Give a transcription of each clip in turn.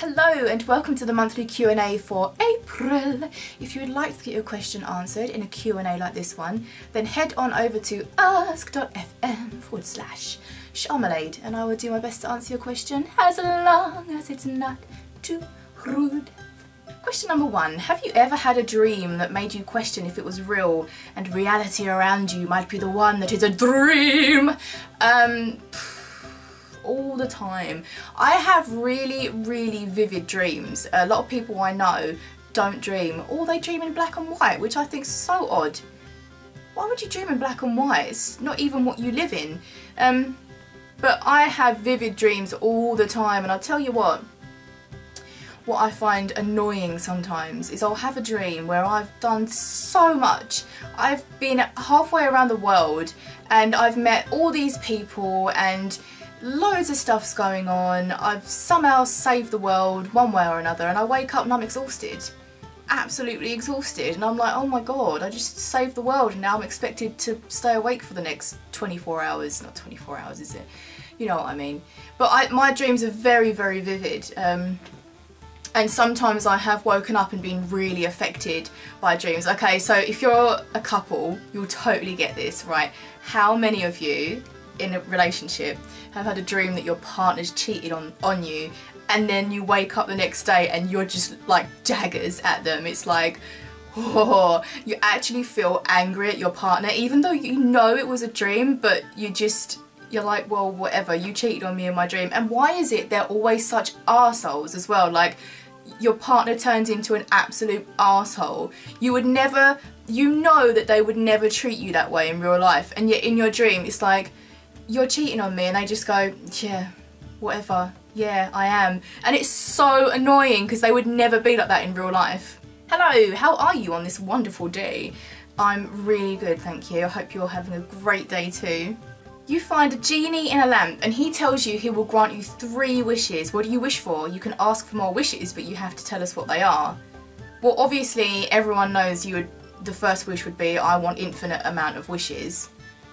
Hello and welcome to the monthly Q&A for April. If you would like to get your question answered in a Q&A like this one, then head on over to ask.fm/Sharmalade and I will do my best to answer your question as long as it's not too rude. Question number 1. Have you ever had a dream that made you question if it was real and reality around you might be the one that is a dream? All the time. I have really vivid dreams. A lot of people I know don't dream, or they dream in black and white, which I think is so odd. Why would you dream in black and white? It's not even what you live in. But I have vivid dreams all the time, and I'll tell you what I find annoying sometimes is I'll have a dream where I've done so much. I've been halfway around the world and I've met all these people and loads of stuff's going on. I've somehow saved the world one way or another, and I wake up and I'm exhausted. Absolutely exhausted, and I'm like, oh my god, I just saved the world and now I'm expected to stay awake for the next 24 hours. Not 24 hours, is it? You know what I mean. But my dreams are very vivid. And sometimes I have woken up and been really affected by dreams. Okay, so if you're a couple, you'll totally get this, right? How many of you in a relationship have had a dream that your partner's cheated on you, and then you wake up the next day and you're just like daggers at them? It's like, oh, you actually feel angry at your partner even though you know it was a dream, but you're like, well, whatever, you cheated on me in my dream. And why is it they're always such arseholes as well? Like, your partner turns into an absolute arsehole. You would never, you know that they would never treat you that way in real life, and yet in your dream it's like, you're cheating on me, and they just go, yeah, whatever, yeah, I am. And it's so annoying because they would never be like that in real life. Hello, how are you on this wonderful day? I'm really good, thank you. I hope you're having a great day too. You find a genie in a lamp and he tells you he will grant you 3 wishes. What do you wish for? You can ask for more wishes, but you have to tell us what they are. Well, obviously everyone knows the first wish would be, I want infinite amount of wishes.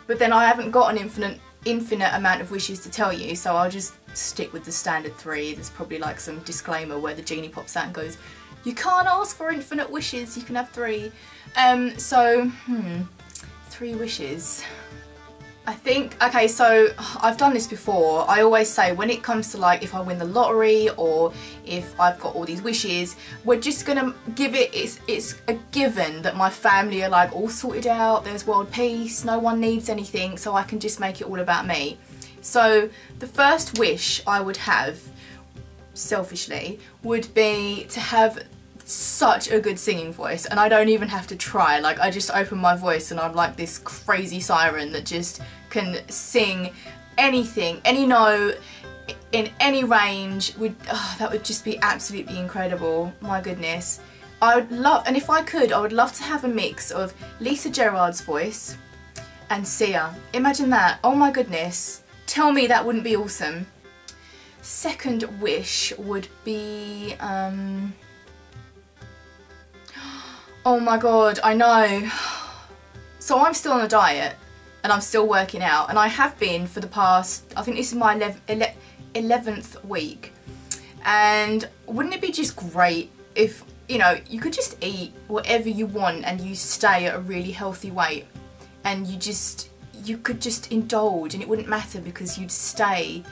But then I haven't got an infinite amount of wishes to tell you, so I'll just stick with the standard 3. There's probably like some disclaimer where the genie pops out and goes, you can't ask for infinite wishes, you can have 3. 3 wishes. I think, okay, so I've done this before. I always say when it comes to like if I win the lottery or if I've got all these wishes, we're just gonna give it, it's a given that my family are like all sorted out, there's world peace, no one needs anything, so I can just make it all about me. So the first wish I would have, selfishly, would be to have such a good singing voice, and I don't even have to try. Like, I just open my voice and I'm like this crazy siren that just can sing anything, any note, in any range. That would just be absolutely incredible. My goodness. I would love, and if I could, I would love to have a mix of Lisa Gerrard's voice and Sia. Imagine that. Oh my goodness. Tell me that wouldn't be awesome. Second wish would be oh my god, I know. So I'm still on a diet and I'm still working out, and I have been for the past, I think this is my 11th week. And wouldn't it be just great if, you know, you could just eat whatever you want and you stay at a really healthy weight, and you could just indulge and it wouldn't matter because you'd stay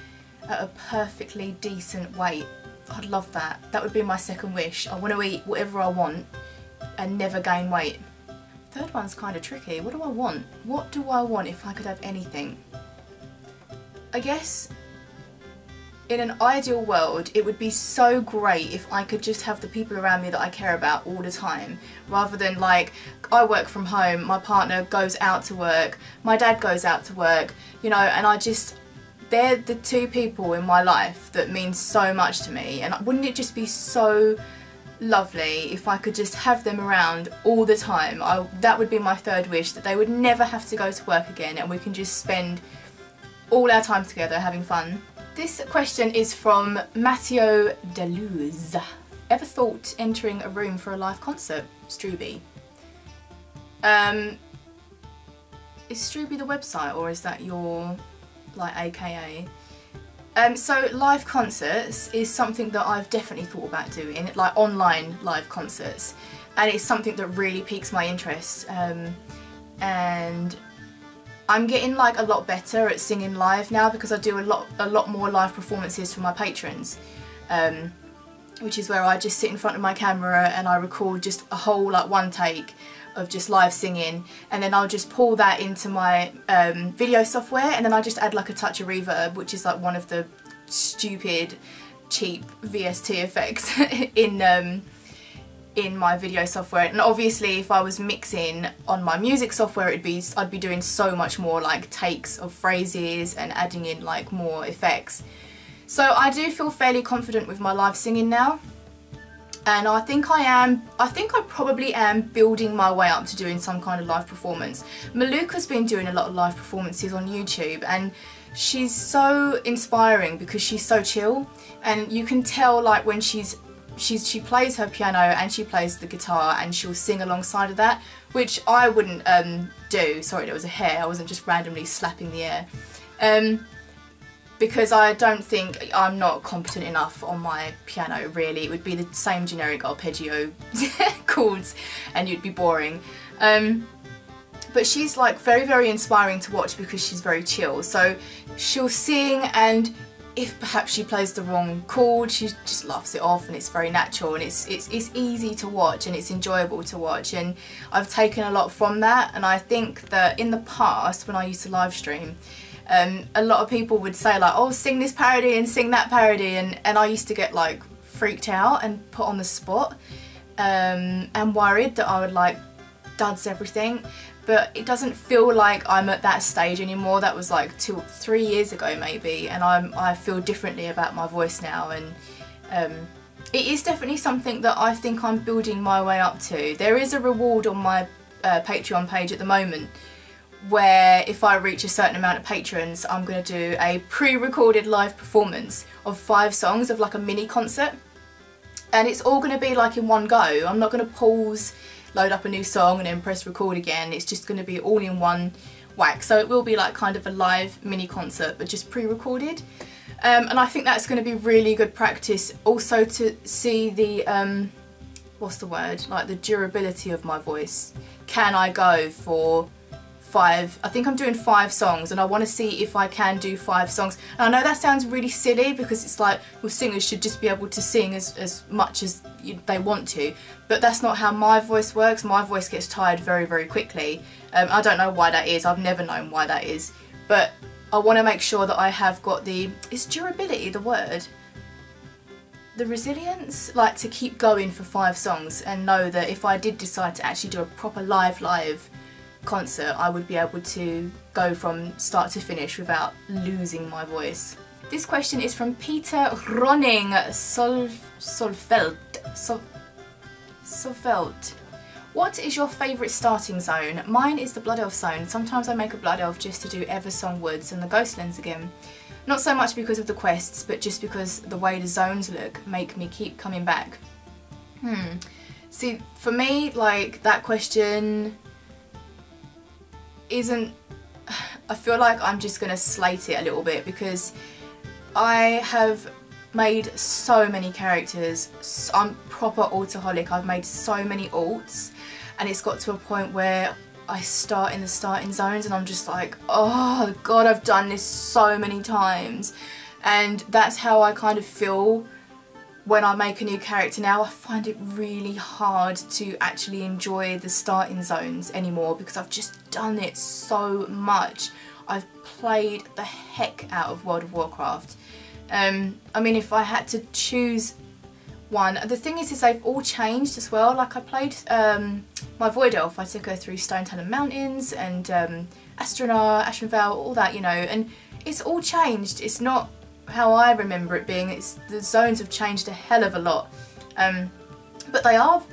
at a perfectly decent weight. I'd love that. That would be my second wish. I want to eat whatever I want and never gain weight. Third one's kind of tricky. What do I want? What do I want if I could have anything? I guess in an ideal world it would be so great if I could just have the people around me that I care about all the time, rather than like, I work from home, my partner goes out to work, my dad goes out to work, you know, and they're the 2 people in my life that mean so much to me. And wouldn't it just be so lovely if I could just have them around all the time? That would be my third wish, that they would never have to go to work again and we can just spend all our time together having fun. This question is from Matteo Deleuze. Ever thought entering a room for a live concert, Struby? Is Struby the website, or is that your, like, AKA? So live concerts is something that I've definitely thought about doing, like online live concerts, and it's something that really piques my interest, and I'm getting like a lot better at singing live now because I do a lot more live performances for my patrons, which is where I just sit in front of my camera and I record just a whole like one take of just live singing, and then I'll just pull that into my video software, and then I just add like a touch of reverb, which is like one of the stupid cheap VST effects in my video software. And obviously if I was mixing on my music software, I'd be doing so much more like takes of phrases and adding in like more effects. So I do feel fairly confident with my live singing now. And I think I probably am building my way up to doing some kind of live performance. Maluka's been doing a lot of live performances on YouTube, and she's so inspiring because she's so chill, and you can tell like when she plays her piano and she plays the guitar and she'll sing alongside of that, which I wouldn't do. Sorry, there was a hair, I wasn't just randomly slapping the air. Because I don't think I'm not competent enough on my piano really. It would be the same generic arpeggio chords and you'd be boring. But she's like very inspiring to watch because she's very chill. So she'll sing, and if perhaps she plays the wrong chord, she just laughs it off, and it's very natural, and it's easy to watch and it's enjoyable to watch. And I've taken a lot from that, and I think that in the past when I used to live stream, a lot of people would say like, oh, sing this parody and sing that parody, and I used to get like freaked out and put on the spot, and worried that I would like duds everything. But it doesn't feel like I'm at that stage anymore. That was like 3 years ago maybe, and I feel differently about my voice now, and it is definitely something that I think I'm building my way up to. There is a reward on my Patreon page at the moment, where if I reach a certain amount of patrons, I'm going to do a pre-recorded live performance of 5 songs of like a mini concert, and it's all going to be like in one go. I'm not going to pause, load up a new song and then press record again. It's just going to be all in one whack. So it will be like kind of a live mini concert, but just pre-recorded, and I think that's going to be really good practice also to see the what's the word, like the durability of my voice. Can I go for 5, I think I'm doing 5 songs, and I want to see if I can do 5 songs. And I know that sounds really silly because it's like, well, singers should just be able to sing as much as they want to, but that's not how my voice works. My voice gets tired very quickly. I don't know why that is, I've never known why that is, but I want to make sure that I have got is durability the word? The resilience, like to keep going for 5 songs and know that if I did decide to actually do a proper live concert, I would be able to go from start to finish without losing my voice. This question is from Peter Ronning Solfeld. What is your favourite starting zone? Mine is the Blood Elf zone. Sometimes I make a Blood Elf just to do Eversong Woods and the Ghostlands again. Not so much because of the quests, but just because the way the zones look make me keep coming back. See, for me, like, that question isn't, I feel like I'm just gonna slate it a little bit because I have made so many characters. I'm proper altaholic. I've made so many alts, and it's got to a point where I start in the starting zones and I'm just like, oh god, I've done this so many times. And that's how I kind of feel when I make a new character now. I find it really hard to actually enjoy the starting zones anymore because I've just done it so much. I've played the heck out of World of Warcraft. I mean, if I had to choose one, the thing is they've all changed as well. Like I played my Void Elf, I took her through Stone Talon Mountains and Astronar, Ashranvale, all that, you know, and it's all changed. It's not how I remember it being. It's the zones have changed a hell of a lot, but they are.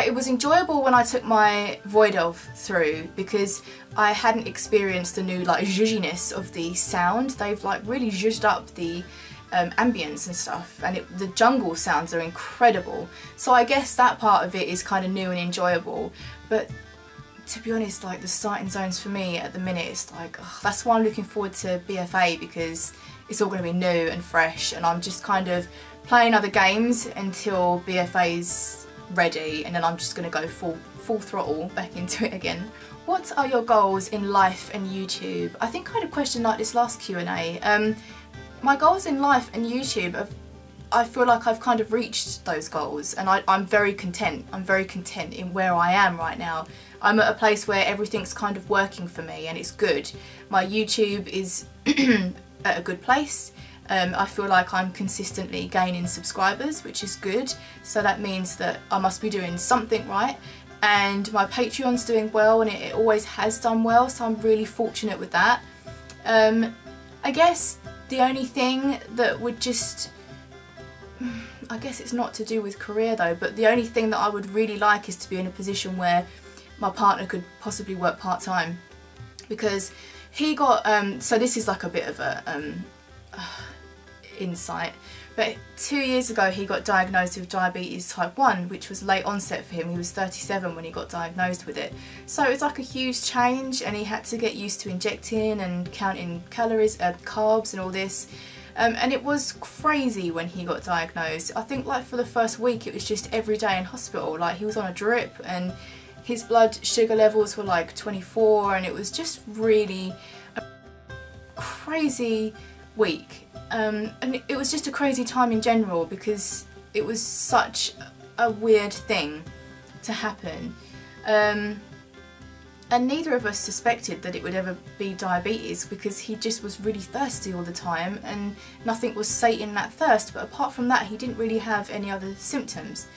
It was enjoyable when I took my Void Elf through because I hadn't experienced the new like zhuzhiness of the sound. They've like really zhuzhed up the ambience and stuff, and the jungle sounds are incredible. So I guess that part of it is kind of new and enjoyable. But to be honest, like the starting zones for me at the minute, it's like, ugh, that's why I'm looking forward to BFA because it's all going to be new and fresh, and I'm just kind of playing other games until BFA's ready, and then I'm just going to go full throttle back into it again. What are your goals in life and YouTube? I think I had a question like this last Q&A. My goals in life and YouTube, I feel like I've kind of reached those goals, and I'm very content. I'm very content in where I am right now. I'm at a place where everything's kind of working for me and it's good. My YouTube is at a good place. I feel like I'm consistently gaining subscribers, which is good. So that means that I must be doing something right. And my Patreon's doing well, and it always has done well, so I'm really fortunate with that. I guess the only thing that would just, I guess it's not to do with career though, but the only thing that I would really like is to be in a position where my partner could possibly work part-time, because he got, so this is like a bit of a insight, but 2 years ago he got diagnosed with diabetes type 1, which was late onset for him. He was 37 when he got diagnosed with it, so it was like a huge change, and he had to get used to injecting and counting calories, carbs and all this. And it was crazy when he got diagnosed. I think like for the first week it was just every day in hospital, like he was on a drip and his blood sugar levels were like 24, and it was just really a crazy week. And it was just a crazy time in general, because it was such a weird thing to happen. And neither of us suspected that it would ever be diabetes, because he just was really thirsty all the time and nothing was sating that thirst, but apart from that he didn't really have any other symptoms.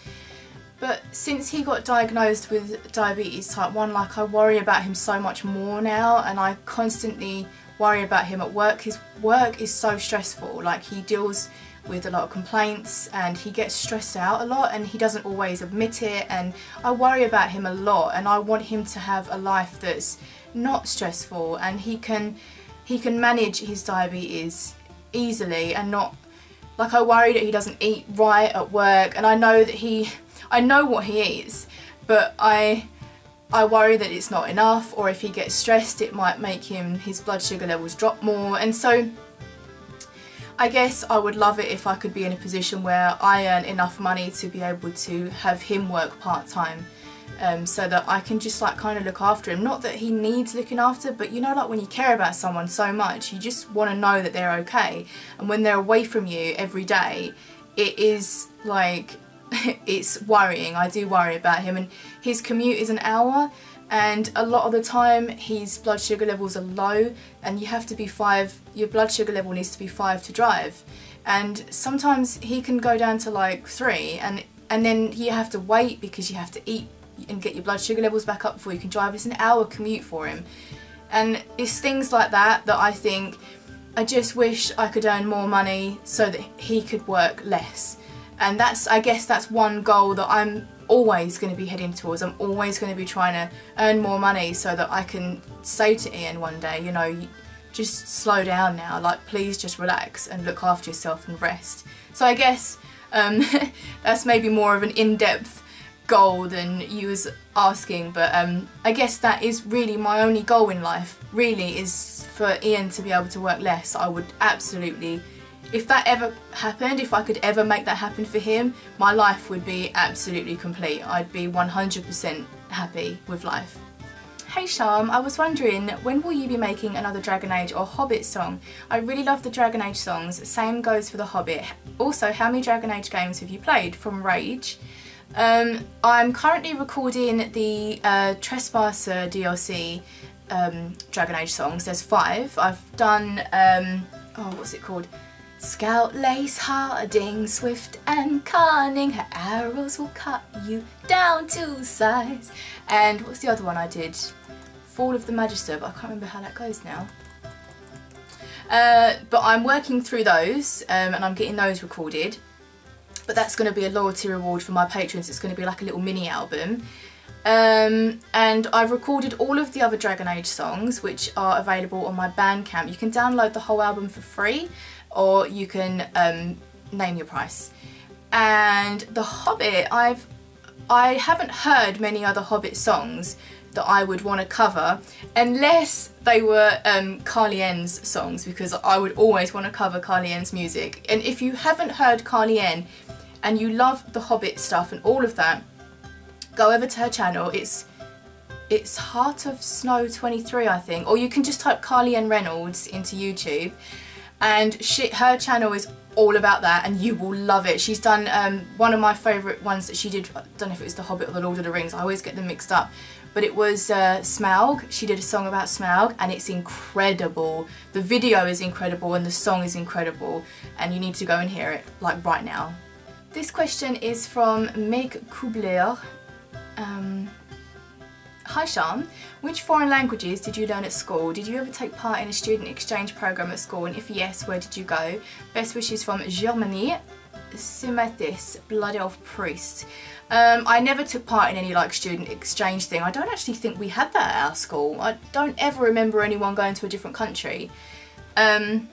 But since he got diagnosed with diabetes type 1, like I worry about him so much more now, and I constantly worry about him at work. His work is so stressful, like he deals with a lot of complaints and he gets stressed out a lot, and he doesn't always admit it, and I worry about him a lot, and I want him to have a life that's not stressful, and he can manage his diabetes easily, and not, like, I worry that he doesn't eat right at work, and I know that I know what he eats, but I worry that it's not enough, or if he gets stressed it might make his blood sugar levels drop more. And so I guess I would love it if I could be in a position where I earn enough money to be able to have him work part-time, so that I can just like kind of look after him. Not that he needs looking after, but you know, like when you care about someone so much, you just want to know that they're okay, and when they're away from you every day, it is like it's worrying. I do worry about him, and his commute is an hour, and a lot of the time his blood sugar levels are low, and you have to be 5, your blood sugar level needs to be 5 to drive, and sometimes he can go down to like 3, and then you have to wait because you have to eat and get your blood sugar levels back up before you can drive. It's an hour commute for him, and it's things like that that I think I just wish I could earn more money so that he could work less. And I guess that's one goal that I'm always going to be heading towards. I'm always going to be trying to earn more money so that I can say to Ian one day, you know, just slow down now, like please just relax and look after yourself and rest. So I guess that's maybe more of an in-depth goal than you was asking, but I guess that is really my only goal in life, really, is for Ian to be able to work less. I would absolutely, if that ever happened, if I could ever make that happen for him, my life would be absolutely complete. I'd be 100% happy with life. Hey Sharm, I was wondering, when will you be making another Dragon Age or Hobbit song? I really love the Dragon Age songs, same goes for the Hobbit. Also, how many Dragon Age games have you played? From Rage. I'm currently recording the Trespasser DLC Dragon Age songs. There's 5. I've done, oh, what's it called? Scout Lace Harding, swift and cunning, her arrows will cut you down to size. And what's the other one I did? Fall of the Magister, but I can't remember how that goes now. But I'm working through those, and I'm getting those recorded. But that's going to be a loyalty reward for my patrons. It's going to be like a little mini album. And I've recorded all of the other Dragon Age songs, which are available on my Bandcamp. You can download the whole album for free, or you can name your price. And the Hobbit, I haven't heard many other Hobbit songs that I would want to cover, unless they were Carly N's songs, because I would always want to cover Carly N's music. And if you haven't heard Carly N and you love the Hobbit stuff and all of that, go over to her channel. It's Heart of Snow 23, I think, or you can just type Carly N Reynolds into YouTube, and her channel is all about that, and you will love it. She's done one of my favourite ones that she did, I don't know if it was The Hobbit or The Lord of the Rings, I always get them mixed up, but it was Smaug. She did a song about Smaug, and it's incredible. The video is incredible and the song is incredible, and you need to go and hear it, like right now. This question is from Meg Kubler. Hi Sharm, which foreign languages did you learn at school? Did you ever take part in a student exchange program at school, and if yes, where did you go? Best wishes from Germany, Symathis, Blood Elf Priest. I never took part in any like student exchange thing. I don't actually think we had that at our school. I don't ever remember anyone going to a different country. And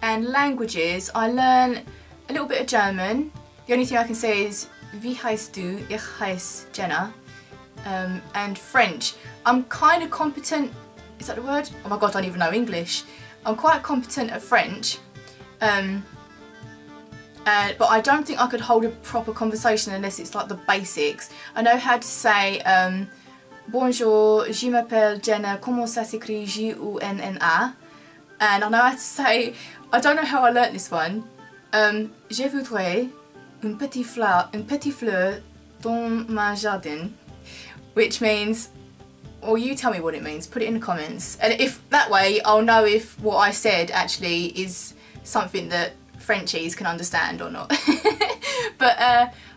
languages, I learn a little bit of German. The only thing I can say is Wie heißt du? Ich heiße Jenna. And French. I'm kind of competent, is that the word? Oh my god, I don't even know English. I'm quite competent at French, but I don't think I could hold a proper conversation unless it's like the basics. I know how to say bonjour, je m'appelle Jenna, comment ça s'écrit J-U-N-N-A, and I know how to say, I don't know how I learnt this one, je voudrais une petite fleur dans ma jardin, which means, or you tell me what it means, put it in the comments, and if that way I'll know if what I said actually is something that Frenchies can understand or not. But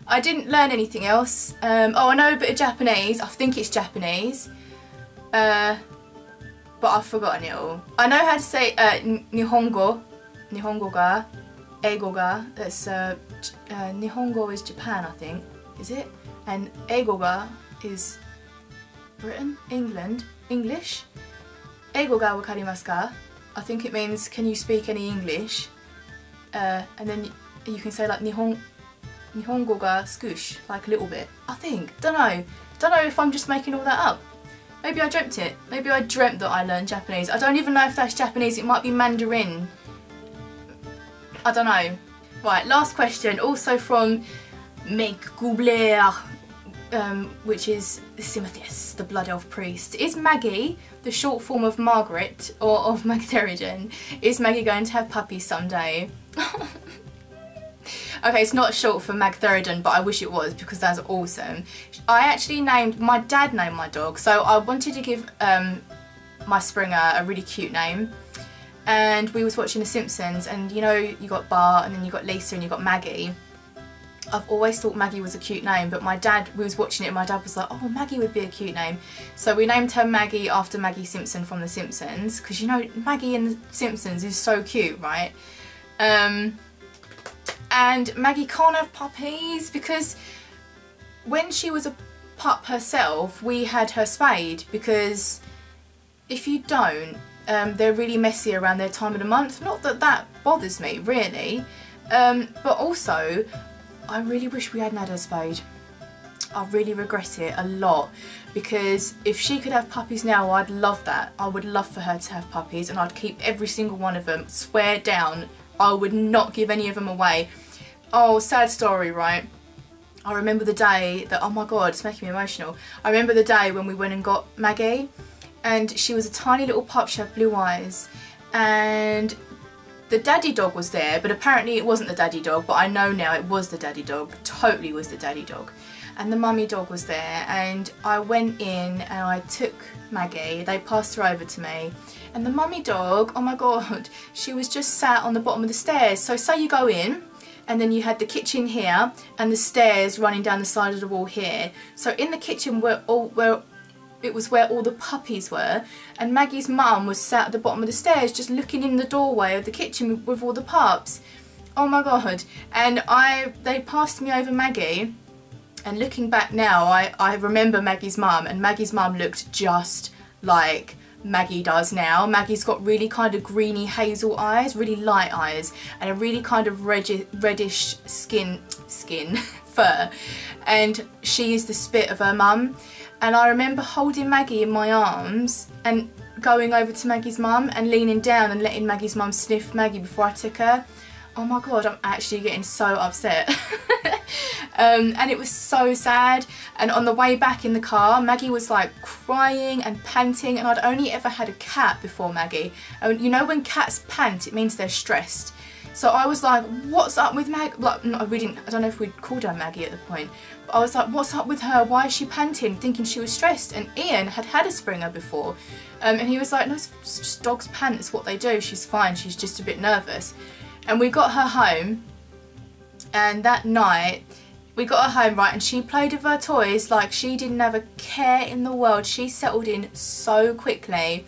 I didn't learn anything else. Oh, I know a bit of Japanese, I think it's Japanese, but I've forgotten it all. I know how to say Nihongo ga, Eigo ga, that's Nihongo is Japan, I think, is it? And Eigo ga is Britain, England, English. Eigo ga wakarimasu ka? I think it means, can you speak any English? And then you can say like Nihongo ga skoosh, like a little bit. I think, don't know if I'm just making all that up. Maybe I dreamt it. Maybe I dreamt that I learned Japanese. I don't even know if that's Japanese, it might be Mandarin. I don't know. Right, last question, also from Meg Goubler, which is Symathis, the Blood Elf Priest. Is Maggie the short form of Margaret or of Magtheridan? Is Maggie going to have puppies someday? Okay, it's not short for Magtheridan, but I wish it was because that's awesome. I actually my dad named my dog, so I wanted to give my Springer a really cute name. And we was watching The Simpsons, and you know, you got Bart, and then you got Lisa, and you got Maggie. I've always thought Maggie was a cute name, but we was watching it and my dad was like, oh, Maggie would be a cute name. So we named her Maggie after Maggie Simpson from The Simpsons, because you know, Maggie in The Simpsons is so cute, right? And Maggie can't have puppies because when she was a pup herself, we had her spayed, because if you don't, they're really messy around their time of the month. Not that that bothers me, really, but also, I really wish we hadn't had her spayed. I really regret it a lot, because if she could have puppies now, I'd love that. I would love for her to have puppies, and I'd keep every single one of them. Swear down, I would not give any of them away. Oh, sad story, right? I remember the day that, oh my god, it's making me emotional. I remember the day when we went and got Maggie, and she was a tiny little pup, she had blue eyes, and the daddy dog was there, but apparently it wasn't the daddy dog, but I know now it was the daddy dog, totally was the daddy dog. And the mummy dog was there, and I went in and I took Maggie, they passed her over to me, and the mummy dog, oh my god, she was just sat on the bottom of the stairs. So say you go in, and then you had the kitchen here, and the stairs running down the side of the wall here. So in the kitchen it was where all the puppies were, and Maggie's mum was sat at the bottom of the stairs just looking in the doorway of the kitchen with all the pups. Oh my god. And they passed me over Maggie, and looking back now, I remember Maggie's mum, and Maggie's mum looked just like Maggie does now. Maggie's got really kind of greeny hazel eyes, really light eyes, and a really kind of reddish skin fur, and she is the spit of her mum. And I remember holding Maggie in my arms and going over to Maggie's mum and leaning down and letting Maggie's mum sniff Maggie before I took her. Oh my god, I'm actually getting so upset. And it was so sad. And on the way back in the car, Maggie was like crying and panting, and I'd only ever had a cat before Maggie. And you know when cats pant, it means they're stressed. So I was like, what's up with Maggie? Like, no, I don't know if we'd called her Maggie at the point. But I was like, what's up with her? Why is she panting? Thinking she was stressed. And Ian had had a Springer before. And he was like, no, it's just dogs pant, it's what they do. She's fine, she's just a bit nervous. And we got her home, and that night we got her home, right, and she played with her toys like she didn't have a care in the world. She settled in so quickly.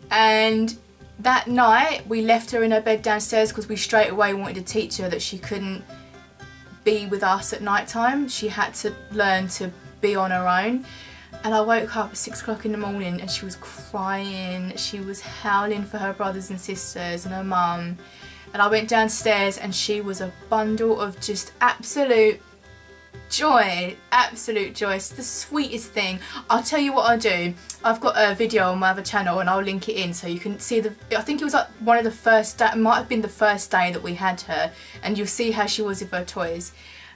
And that night we left her in her bed downstairs because we straight away wanted to teach her that she couldn't be with us at night time. She had to learn to be on her own. And I woke up at 6 o'clock in the morning and she was crying. She was howling for her brothers and sisters and her mum. And I went downstairs and she was a bundle of just absolute joy. Absolute joy. It's the sweetest thing. I'll tell you what I'll do. I've got a video on my other channel and I'll link it in so you can see I think it was like one of the first, it might have been the first day that we had her, and you'll see how she was with her toys.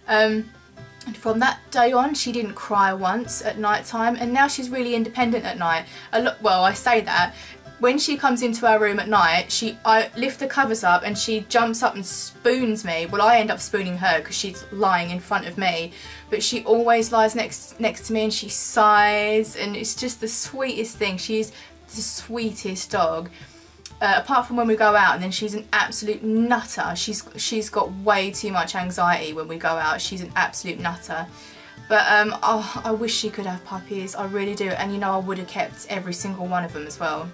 And from that day on, she didn't cry once at night time, and now she's really independent at night. Well, I say that. When she comes into our room at night, I lift the covers up and she jumps up and spoons me. Well, I end up spooning her because she's lying in front of me, but she always lies next to me and she sighs, and it's just the sweetest thing. She's the sweetest dog. Apart from when we go out, and then she's an absolute nutter. She's got way too much anxiety when we go out. She's an absolute nutter. But oh, I wish she could have puppies. I really do. And you know, I would have kept every single one of them as well.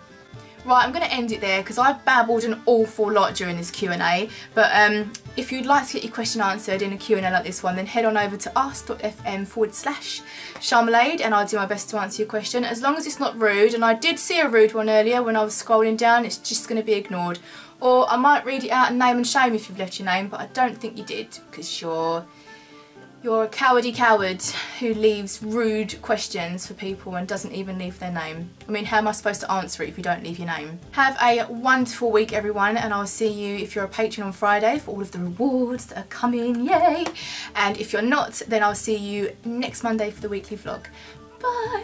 Right, I'm going to end it there because I've babbled an awful lot during this Q&A. But if you'd like to get your question answered in a Q&A like this one, then head on over to ask.fm/Sharmalade and I'll do my best to answer your question. As long as it's not rude, and I did see a rude one earlier when I was scrolling down, it's just going to be ignored. Or I might read it out and name and shame if you've left your name, but I don't think you did because you're a cowardy coward who leaves rude questions for people and doesn't even leave their name. I mean, how am I supposed to answer it if you don't leave your name? Have a wonderful week, everyone, and I'll see you if you're a patron on Friday for all of the rewards that are coming, yay! And if you're not, then I'll see you next Monday for the weekly vlog. Bye!